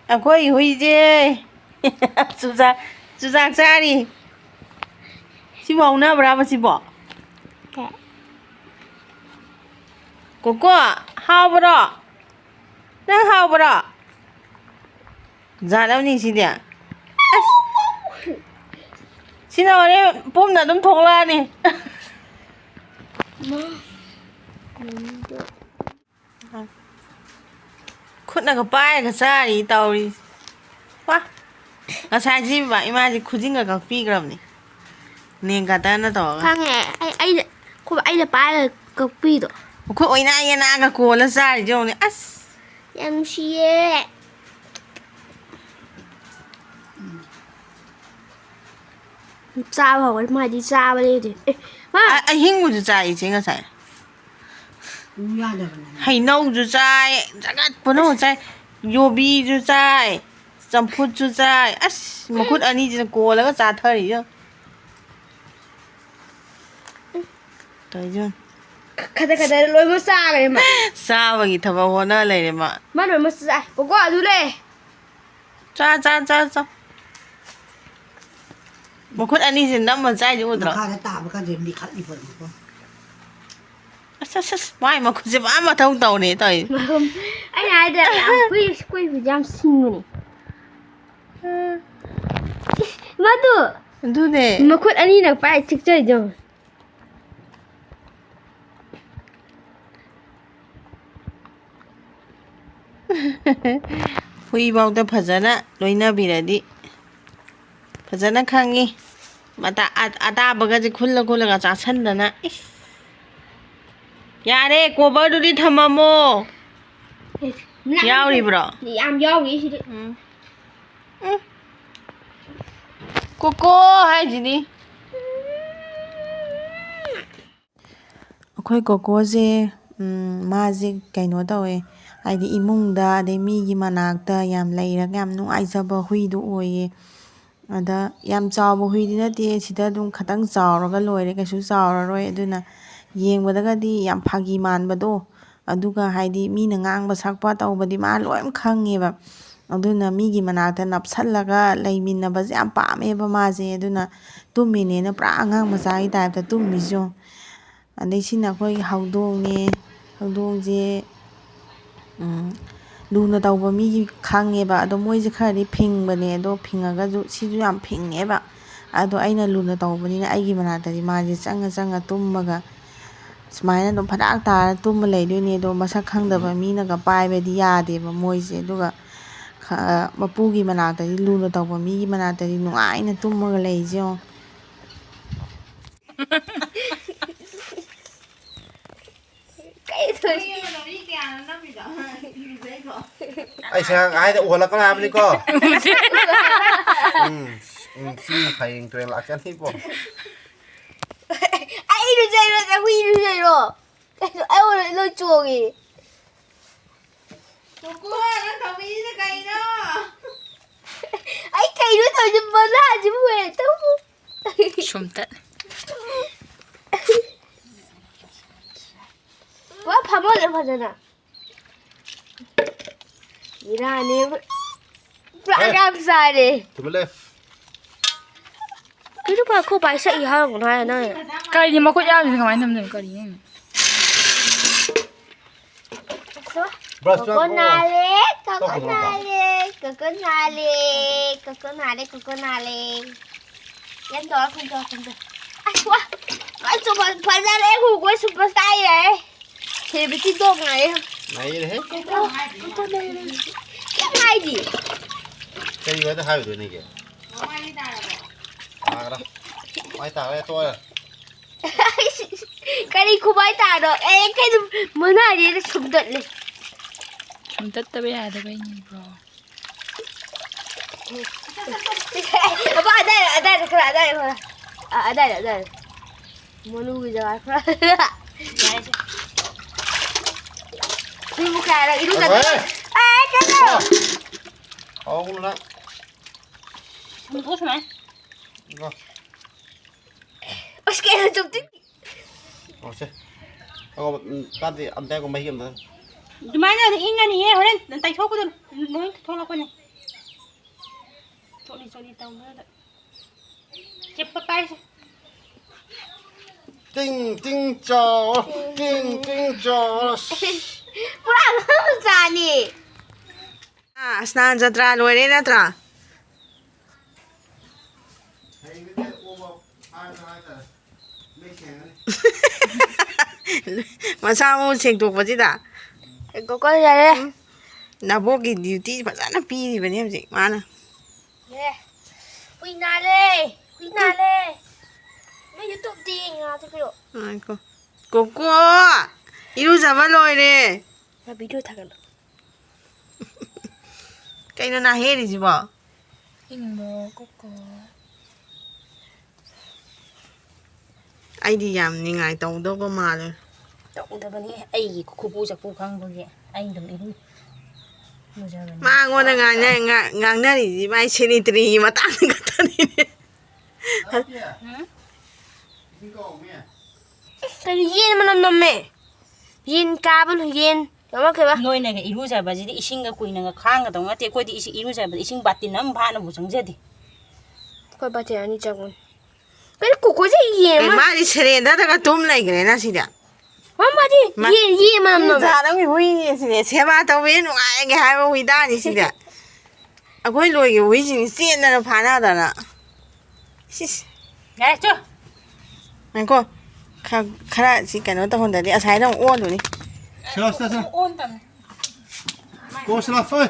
ꯑꯩꯈꯣꯏ ꯍꯨꯏꯁꯦ ꯆꯨꯖꯥꯛ ꯆꯥꯔꯤ ꯁꯤꯕꯨ ꯍꯧꯅꯕ꯭ꯔꯥꯕ ꯁꯤꯕꯣ ꯀꯣꯀꯣ ꯍꯥꯎꯕ꯭ꯔꯣ ꯅꯪ ꯍꯥꯎꯕ꯭ꯔꯣ ꯖꯥꯠꯂꯕꯅꯤ ꯁꯤꯗꯤ ꯑꯁ ꯁꯤꯅ ꯍꯣꯔꯦꯟ ꯄꯨꯝꯅ ꯑꯗꯨꯝ ꯊꯣꯛꯂꯛꯑꯅꯤ ꯈꯨꯠꯅꯒ ꯄꯥꯏꯔꯒ ꯆꯥꯔꯤ ꯇꯧꯔꯤ ꯋꯥ ꯉꯁꯥꯏꯁꯤ ꯏꯃꯥꯁꯤ ꯈꯨꯖꯤꯟꯒ ꯀꯛꯄꯤꯈ꯭ꯔꯕꯅꯤ ꯅꯦꯜ ꯀꯇꯔꯅ ꯇꯧꯔꯒ ꯈꯪꯉꯦ ꯑꯩꯅ ꯄꯥꯏꯔꯒ ꯀꯛꯄꯤꯗꯣ ꯑꯩꯈꯣꯏ ꯑꯣꯏꯅꯥ ꯌꯦꯅꯥꯒ ꯀꯣꯜꯂ ꯆꯥꯔꯤꯁꯦ ꯌꯦꯡꯉꯨꯅꯦ ꯑꯁ ꯌꯥꯝ ꯅꯨꯡꯁꯤꯌꯦ ꯆꯥꯕ ꯍꯧꯔꯦ ꯃꯥꯗꯤ ꯆꯥꯕ ꯂꯦꯞꯇꯦ ꯑꯍꯤꯡꯕꯁꯨ ꯆꯥꯏ ꯏꯆꯦ ꯉꯁꯥꯏ ꯍꯩꯅꯧꯁꯨ ꯆꯥꯏ ꯖꯒꯠ ꯄꯨꯝꯅꯃꯛ ꯆꯥꯏ ꯌꯨꯕꯤꯁꯨ ꯆꯥꯏ ꯆꯝꯐꯨꯠꯁꯨ ꯆꯥꯏ ꯑꯁ ꯃꯈꯨꯠ ꯑꯅꯤꯁꯤꯅ ꯀꯣꯜꯂꯒ ꯆꯥꯊꯔꯤꯁꯦ ꯇꯧꯔꯤꯁꯦ ꯈꯇ ꯂꯣꯏꯅꯃꯛ ꯆꯥꯈ꯭ꯔꯦ ꯃꯥ ꯆꯥꯕꯒꯤ ꯊꯕꯛ ꯍꯣꯠꯅ ꯂꯩꯔꯦ ꯃꯥ ꯂꯣꯏꯅꯃꯛ ꯆꯥꯏ ꯀꯣꯀꯣ ꯑꯗꯨ ꯂꯩ ꯆꯥ ꯃꯈꯨꯠ ꯑꯅꯤꯁꯤ ꯅꯝꯃ ꯆꯥꯏꯁꯦ ꯎꯗ꯭ꯔꯣ ꯃꯈꯥꯗ ꯇꯥꯕ ꯀꯥꯟꯗ ꯃꯤꯈꯠꯂꯤꯕꯅꯤꯀꯣ ꯑꯁ ꯃꯥꯏ ꯃꯈꯨꯠꯁꯦ ꯃꯥ ꯃꯊꯧ ꯇꯧꯔꯦ ꯇꯧꯔꯤ ꯑꯩꯅ ꯍꯥꯏꯗ꯭ꯔꯥ ꯌꯥꯝ ꯀꯨꯏꯕꯁꯦ ꯌꯥꯝ ꯁꯤꯡꯕꯅꯤ ꯃꯗꯨ ꯑꯗꯨꯅꯦ ꯃꯈꯨꯠ ꯑꯅꯤꯅ ꯄꯥꯏ ꯆꯤꯛꯆꯔꯤꯗꯣ ꯍꯨꯏꯐꯥꯎꯗ ꯐꯖꯅ ꯂꯣꯏꯅꯕꯤꯔꯗꯤ ꯐꯖꯅ ꯈꯪꯉꯤ ꯑꯇꯥꯕꯒꯁꯦ ꯈꯨꯜꯂꯒ ꯆꯥꯁꯟꯗꯅ ꯏꯁ ꯌꯥꯔꯦ ꯀꯣꯕꯔꯗꯨꯗꯤ ꯊꯝꯃꯝꯃꯣ ꯌꯥꯎꯔꯤꯕ꯭ꯔꯣ ꯌꯥꯝ ꯌꯥꯎꯔꯤ ꯁꯤꯗꯤ ꯀꯣꯀꯣ ꯍꯥꯏꯁꯤꯅꯤ ꯑꯩꯈꯣꯏ ꯀꯣꯀꯣꯁꯦ ꯃꯥꯁꯦ ꯀꯩꯅꯣ ꯇꯧꯋꯦ ꯍꯥꯏꯗꯤ ꯏꯃꯨꯡꯗ ꯑꯗꯩ ꯃꯤꯒꯤ ꯃꯅꯥꯛꯇ ꯌꯥꯝ ꯂꯩꯔꯒ ꯌꯥꯝ ꯅꯨꯡꯉꯥꯏꯖꯕ ꯍꯨꯏꯗꯨ ꯑꯣꯏꯌꯦ ꯑꯗ ꯌꯥꯝ ꯆꯥꯎꯕ ꯍꯨꯏꯗꯤ ꯅꯠꯇꯦ ꯁꯤꯗ ꯑꯗꯨꯝ ꯈꯤꯇꯪ ꯆꯥꯎꯔꯒ ꯂꯣꯏꯔꯦ ꯀꯩꯁꯨ ꯆꯥꯎꯔꯔꯣꯏ ꯑꯗꯨꯅ ꯌꯦꯡꯕꯗꯒꯗꯤ ꯌꯥꯝ ꯐꯥꯒꯤ ꯃꯥꯟꯕꯗꯣ ꯑꯗꯨꯒ ꯍꯥꯏꯗꯤ ꯃꯤꯅ ꯉꯥꯡꯕ ꯁꯛꯄ ꯇꯧꯕꯗꯤ ꯃꯥ ꯂꯣꯏ ꯈꯪꯉꯦꯕ ꯑꯗꯨꯅ ꯃꯤꯒꯤ ꯃꯅꯥꯛꯇ ꯅꯞꯁꯜꯂꯒ ꯂꯩꯃꯤꯟꯅꯕꯁꯦ ꯌꯥꯝ ꯄꯥꯝꯃꯦꯕ ꯃꯥꯁꯦ ꯑꯗꯨꯅ ꯇꯨꯝꯃꯤꯅꯦꯅ ꯄꯨꯔꯥ ꯑꯉꯥꯡ ꯃꯆꯥꯒꯤ ꯇꯥꯏꯞꯇ ꯇꯨꯝꯃꯤꯁꯨ ꯑꯗꯩ ꯁꯤꯅ ꯑꯩꯈꯣꯏꯒꯤ ꯍꯧꯗꯣꯡꯅꯦ ꯍꯧꯗꯣꯡꯁꯦ ꯂꯨꯅ ꯇꯧꯕ ꯃꯤꯒꯤ ꯈꯪꯉꯦꯕ ꯑꯗꯣ ꯃꯣꯏꯁꯦ ꯈꯔꯗꯤ ꯐꯤꯡꯕꯅꯦ ꯑꯗꯣ ꯐꯤꯡꯉꯒꯁꯨ ꯁꯤꯁꯨ ꯌꯥꯝ ꯐꯤꯡꯉꯦꯕ ꯑꯗꯣ ꯑꯩꯅ ꯂꯨꯅ ꯇꯧꯕꯅꯤꯅ ꯑꯩꯒꯤ ꯃꯅꯥꯛꯇꯗꯤ ꯃꯥꯁꯦ ꯆꯪꯉ ꯇꯨꯝꯃꯒ ꯁꯨꯃꯥꯏꯅ ꯑꯗꯨꯝ ꯐꯗꯥꯛ ꯇꯥꯔ ꯇꯨꯝꯕ ꯂꯩꯗꯣꯏꯅꯦ ꯑꯗꯣ ꯃꯁꯛ ꯈꯪꯗꯕ ꯃꯤꯅꯒ ꯄꯥꯏꯕꯗꯤ ꯌꯥꯗꯦꯕ ꯃꯣꯏꯁꯦ ꯑꯗꯨꯒ ꯃꯄꯨꯒꯤ ꯃꯅꯥꯛꯇꯗꯤ ꯂꯨꯅ ꯇꯧꯕ ꯃꯤꯒꯤ ꯃꯅꯥꯛꯇꯗꯤ ꯅꯨꯡꯉꯥꯏꯅ ꯇꯨꯝꯃꯒ ꯂꯩꯁꯦ ꯌꯦꯡꯉꯣ ꯑꯩꯁꯦ ꯉꯥꯏꯗ ꯎꯍꯜꯂꯛꯀꯅꯣ ꯍꯥꯏꯕꯅꯤꯀꯣ ꯁꯤ ꯍꯌꯦꯡ ꯇꯨꯔꯦꯟ ꯂꯥꯛꯆꯅꯤꯀꯣ ꯑꯩ ꯏꯔꯨꯖꯩꯔꯣ ꯍꯨꯏ ꯏꯔꯨꯖꯩꯔꯣ ꯑꯩꯉꯣꯟꯗ ꯂꯣꯏ ꯆꯣꯡꯉꯤ ꯀꯣꯀꯣ ꯅꯪ ꯇꯧꯕꯤꯔꯤꯁꯦ ꯀꯩꯅꯣ ꯑꯩ ꯀꯩꯅꯣ ꯇꯧꯔꯤꯁꯦ ꯃꯅꯥꯁꯤꯕꯨ ꯍꯦꯛꯇꯕꯨ ꯁꯨꯝꯇꯠ ꯋꯥ ꯐꯝꯍꯜꯂꯦ ꯐꯖꯅ ꯏꯔꯥꯅꯦ ꯄꯨꯔꯥ ꯌꯥꯝ ꯆꯥꯔꯦ ꯇꯨꯝꯂꯦ ꯀꯩꯅꯣ ꯈꯣ ꯄꯥꯏ ꯁꯛꯏ ꯍꯥꯏꯔꯒꯅꯣ ꯍꯥꯏ ꯅꯪ ꯀꯔꯤꯅꯤ ꯃꯈꯨꯠ ꯌꯥꯎꯔꯤꯁꯤ ꯀꯃꯥꯏꯅ ꯊꯝꯗꯣꯏꯅꯣ ꯀꯔꯤꯅꯣ Coco nale, coco nale, coco nale, coco nale, coco nale. Em đó không cho không cho. Ai quá, ai chụp phải ra đấy hù quay superstar vậy. Thì bị cái đồ này. Này đấy hết. Coco nale. Cái này gì? Cái gì vậy ta hai đứa này kìa. À đó. Mai tao đây tôi. Cái đi không ai tả được. Ê cái mới này đi nó sụp tận lên. ꯁꯨꯝꯇꯠꯇꯕ ꯌꯥꯗꯕꯩꯅꯤꯀꯣ Apa ada khora. Ada. Monu jaga khora. Ini buka ada itu kan. Kenapa? Oh, luôn đó. Út mày Rồi. Ôi cái nó chụp tích. Rồi xe. Tao thì ăn tay của mấy kiểm thôi. ꯑꯗꯨꯃꯥꯏꯅ ꯏꯪꯉꯅꯤꯌꯦ ꯍꯣꯔꯦꯟ ꯇꯩꯊꯣꯛꯄꯗꯣ ꯂꯣꯏ ꯊꯣꯛꯂꯛꯄꯅꯤ ꯆꯣꯠꯂꯤ ꯇꯧꯅꯗ ꯆꯦꯞꯄ ꯄꯥꯏꯁꯦ 띵, 띵, 짜, 띵, 띵, 짜. ꯄꯨꯔꯥ ꯑꯉꯥꯡ ꯃꯆꯥꯅꯤ ꯁ꯭ꯅꯥꯟ ꯖꯇ꯭ꯔꯥ ꯂꯣꯏꯔꯦ ꯅꯠꯇ꯭ꯔꯥ ꯃꯁꯥ ꯃꯎ ꯁꯦꯡꯗꯣꯛꯄꯁꯤꯗ ꯀꯣꯀꯣ ꯌꯥꯔꯦ ꯅꯕꯣꯛꯀꯤ ꯗ꯭ꯌꯨꯇꯤ ꯐꯖꯅ ꯄꯤꯔꯤꯕꯅꯤ ꯍꯧꯖꯤꯛ ꯃꯥꯅ ꯍꯨꯏ ꯅꯥꯜꯂꯦ ꯅꯣꯏ ꯌꯨꯇꯨꯕꯇ ꯌꯦꯡꯉꯥ ꯆꯠꯄꯤꯔꯣ ꯉꯥꯏꯈꯣ ꯀꯣꯀꯣ ꯏꯔꯨꯖꯕ ꯂꯣꯏꯔꯦ ꯚꯤꯗꯤꯑꯣ ꯊꯥꯒꯠꯂꯣ ꯀꯩꯅꯣ ꯅꯥ ꯍꯦꯔꯤꯁꯤꯕꯣ ꯏꯪꯕ ꯀꯣꯀꯣ ꯑꯩꯗꯤ ꯌꯥꯝ ꯅꯤꯡꯉꯥꯏ ꯇꯧꯗꯧꯕ ꯃꯥꯜꯂꯦ ꯇꯧꯗꯕꯅꯤ ꯑꯩꯒꯤ ꯈꯨꯄꯨ ꯆꯐꯨ ꯈꯪꯕꯒꯤ ꯑꯩ ꯑꯗꯨꯝ ꯏꯔꯨꯖꯕꯅꯤ ꯃꯉꯣꯟꯗ ꯉꯥꯡꯅꯔꯤꯁꯤ ꯃꯥꯏ ꯁꯦꯅꯤꯇꯔꯤꯒꯤ ꯃꯇꯥꯡꯗ ꯈꯛꯇꯅꯤꯅꯦ ꯀꯩꯅꯣ ꯌꯦꯟ ꯃꯅꯝ ꯅꯝꯃꯦ ꯌꯦꯟ ꯀꯥꯕꯅ ꯌꯦꯟ ꯌꯥꯎꯔꯛꯈꯤꯕ ꯅꯣꯏꯅꯒ ꯏꯔꯨꯖꯕꯁꯤꯗꯤ ꯏꯁꯤꯡꯒ ꯀꯨꯏꯅꯒ ꯈꯥꯡꯒꯗꯧ ꯅꯠꯇꯦ ꯑꯩꯈꯣꯏꯗꯤ ꯏꯔꯨꯖꯕꯗ ꯏꯁꯤꯡ ꯕꯥꯇꯤꯟ ꯑꯃ ꯐꯥꯅꯕꯨ ꯆꯪꯖꯗꯦ ꯑꯩꯈꯣꯏ ꯕꯥꯇꯤꯟ ꯑꯅꯤ ꯆꯪꯕꯅꯤ ꯀꯩꯅꯣ ꯀꯣꯀꯣꯁꯦ ꯌꯦꯟ ꯑꯃ ꯃꯥꯗꯤ ꯁꯦꯔꯦꯟꯗꯔꯗꯒ ꯇꯨꯝ ꯂꯩꯈ꯭ꯔꯦꯅ ꯁꯤꯗ ꯃꯥꯗꯤ ꯌꯦꯟ ꯃꯅꯝ ꯅꯝꯃꯦ ꯖꯥꯠ ꯍꯨꯏꯅꯦ ꯁꯤꯅꯦ ꯁꯦꯕꯥ ꯇꯧꯕꯤ ꯅꯨꯡꯉꯥꯏꯒꯦ ꯍꯥꯏꯕ ꯍꯨꯏꯗꯥꯅꯤ ꯁꯤꯗ ꯑꯩꯈꯣꯏ ꯂꯣꯏꯒꯤ ꯍꯨꯏꯁꯤꯡꯁꯤ ꯆꯦꯟꯗꯅ ꯐꯥꯅꯗꯅ ꯁꯤꯁ ꯌꯥꯔꯦ ꯆꯣ ꯉꯥꯏꯈꯣ ꯈꯔ ꯁꯤ ꯀꯩꯅꯣ ꯇꯧꯍꯟꯗ꯭ꯔꯗꯤ ꯑꯁꯥꯏꯗ ꯑꯃꯨꯛ ꯑꯣꯟꯗꯣꯏꯅꯤ Sila, sila, sila. ꯑꯣꯟ ꯇꯝꯃꯦ Gå, sila, för.